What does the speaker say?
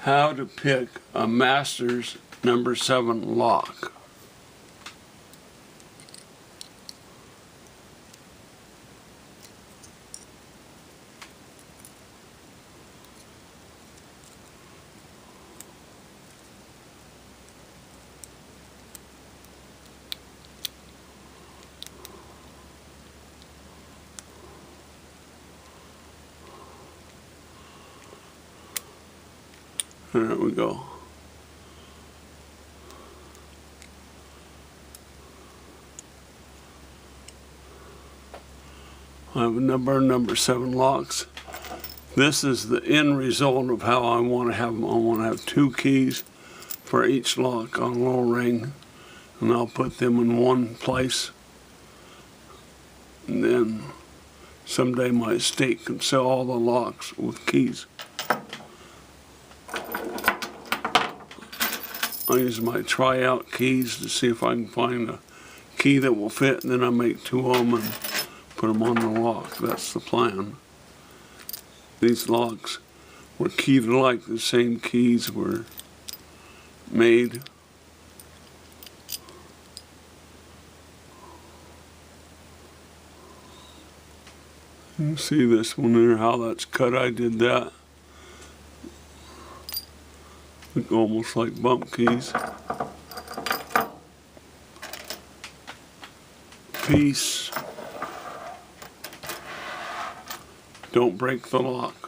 how to pick a Masters number 7 lock. There we go. I have a number 7 locks. This is the end result of how I want to have them. I want to have 2 keys for each lock on a little ring, and I'll put them in one place. And then someday my estate can sell all the locks with keys. I use my tryout keys to see if I can find a key that will fit, and then I make 2 of them and put them on the lock. That's the plan. These locks were keyed alike. The same keys were made. You see this one there, how that's cut? I did that. Look almost like bump keys. Peace. Don't break the lock.